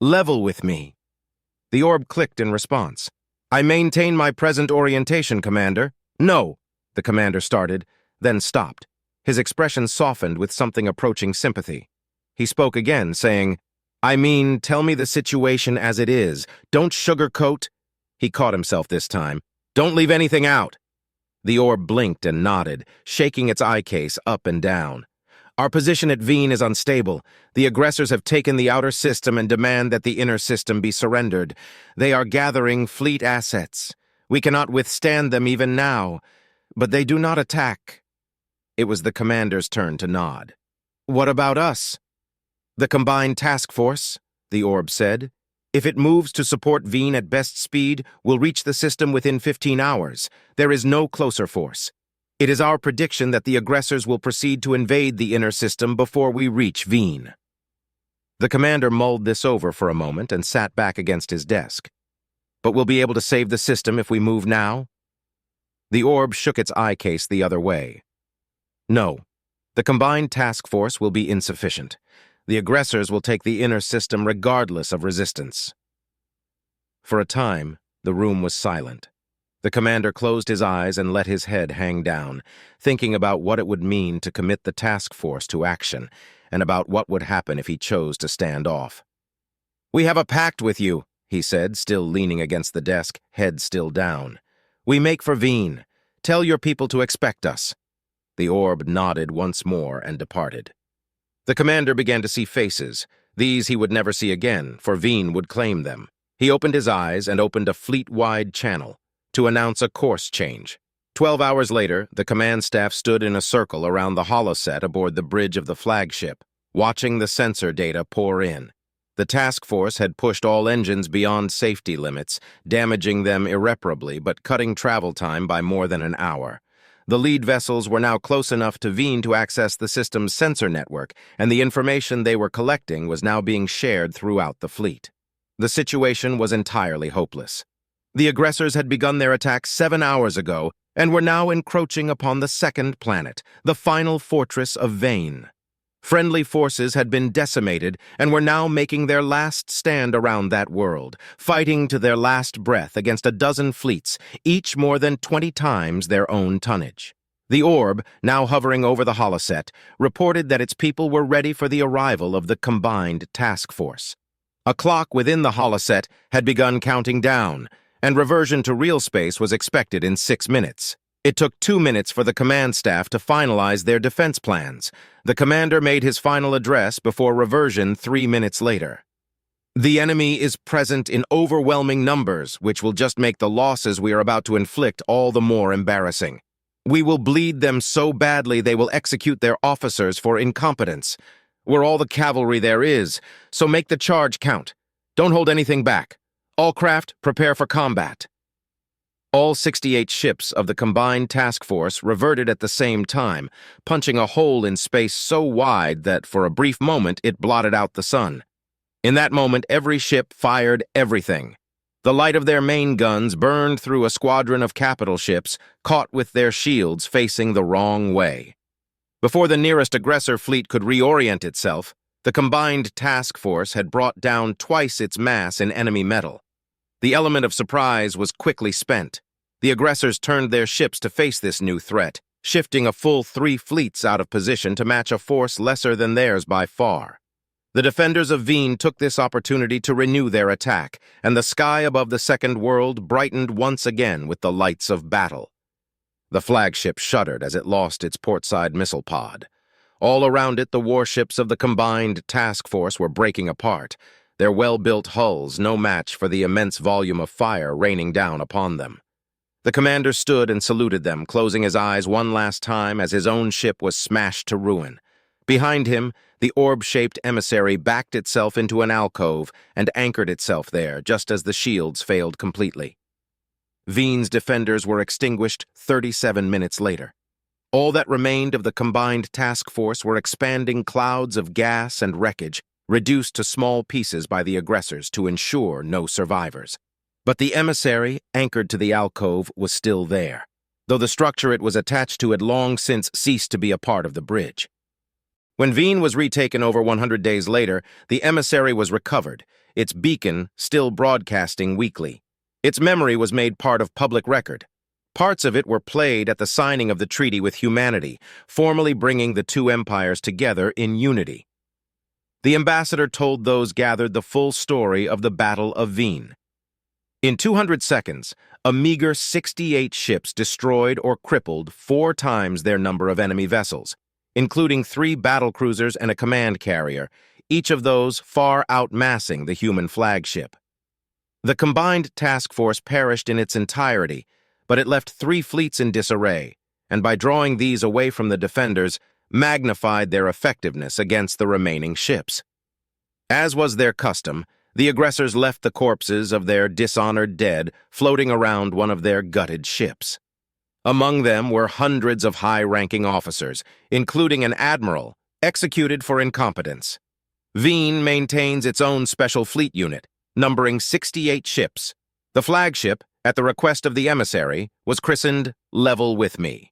Level with me. The orb clicked in response. I maintain my present orientation, Commander. No, the commander started, then stopped. His expression softened with something approaching sympathy. He spoke again, saying, tell me the situation as it is. Don't sugarcoat. He caught himself this time. Don't leave anything out. The orb blinked and nodded, shaking its eye case up and down. Our position at Veen is unstable. The aggressors have taken the outer system and demand that the inner system be surrendered. They are gathering fleet assets. We cannot withstand them even now, but they do not attack. It was the commander's turn to nod. What about us? The combined task force, the orb said. If it moves to support Veen at best speed, we'll reach the system within 15 hours. There is no closer force. It is our prediction that the aggressors will proceed to invade the inner system before we reach Veen. The commander mulled this over for a moment and sat back against his desk. But we'll be able to save the system if we move now? The orb shook its eye case the other way. No. The combined task force will be insufficient. The aggressors will take the inner system regardless of resistance. For a time, the room was silent. The commander closed his eyes and let his head hang down, thinking about what it would mean to commit the task force to action, and about what would happen if he chose to stand off. We have a pact with you, he said, still leaning against the desk, head still down. We make for Veen. Tell your people to expect us. The orb nodded once more and departed. The commander began to see faces. These he would never see again, for Veen would claim them. He opened his eyes and opened a fleet-wide channel to announce a course change. 12 hours later, the command staff stood in a circle around the holoset aboard the bridge of the flagship, watching the sensor data pour in. The task force had pushed all engines beyond safety limits, damaging them irreparably but cutting travel time by more than an hour. The lead vessels were now close enough to Veen to access the system's sensor network, and the information they were collecting was now being shared throughout the fleet. The situation was entirely hopeless. The aggressors had begun their attack 7 hours ago and were now encroaching upon the second planet, the final fortress of Veen. Friendly forces had been decimated and were now making their last stand around that world, fighting to their last breath against a dozen fleets, each more than 20 times their own tonnage. The orb, now hovering over the holoset, reported that its people were ready for the arrival of the combined task force. A clock within the holoset had begun counting down, and reversion to real space was expected in 6 minutes. It took 2 minutes for the command staff to finalize their defense plans. The commander made his final address before reversion 3 minutes later. The enemy is present in overwhelming numbers, which will just make the losses we are about to inflict all the more embarrassing. We will bleed them so badly they will execute their officers for incompetence. We're all the cavalry there is, so make the charge count. Don't hold anything back. All craft, prepare for combat. All 68 ships of the combined task force reverted at the same time, punching a hole in space so wide that for a brief moment it blotted out the sun. In that moment, every ship fired everything. The light of their main guns burned through a squadron of capital ships, caught with their shields facing the wrong way. Before the nearest aggressor fleet could reorient itself, the combined task force had brought down twice its mass in enemy metal. The element of surprise was quickly spent. The aggressors turned their ships to face this new threat, shifting a full 3 fleets out of position to match a force lesser than theirs by far. The defenders of Veen took this opportunity to renew their attack, and the sky above the Second World brightened once again with the lights of battle. The flagship shuddered as it lost its portside missile pod. All around it, the warships of the combined task force were breaking apart, their well-built hulls no match for the immense volume of fire raining down upon them. The commander stood and saluted them, closing his eyes one last time as his own ship was smashed to ruin. Behind him, the orb-shaped emissary backed itself into an alcove and anchored itself there, just as the shields failed completely. Veen's defenders were extinguished 37 minutes later. All that remained of the combined task force were expanding clouds of gas and wreckage, reduced to small pieces by the aggressors to ensure no survivors. But the emissary, anchored to the alcove, was still there, though the structure it was attached to had long since ceased to be a part of the bridge. When Veen was retaken over 100 days later, the emissary was recovered, its beacon still broadcasting weekly. Its memory was made part of public record. Parts of it were played at the signing of the treaty with humanity, formally bringing the two empires together in unity. The ambassador told those gathered the full story of the Battle of Veen. In 200 seconds, a meager 68 ships destroyed or crippled 4 times their number of enemy vessels, including 3 battlecruisers and a command carrier, each of those far outmassing the human flagship. The combined task force perished in its entirety, but it left 3 fleets in disarray, and by drawing these away from the defenders, magnified their effectiveness against the remaining ships. As was their custom, the aggressors left the corpses of their dishonored dead floating around one of their gutted ships. Among them were hundreds of high-ranking officers, including an admiral, executed for incompetence. Veen maintains its own special fleet unit, numbering 68 ships. The flagship, at the request of the emissary, was christened Level With Me.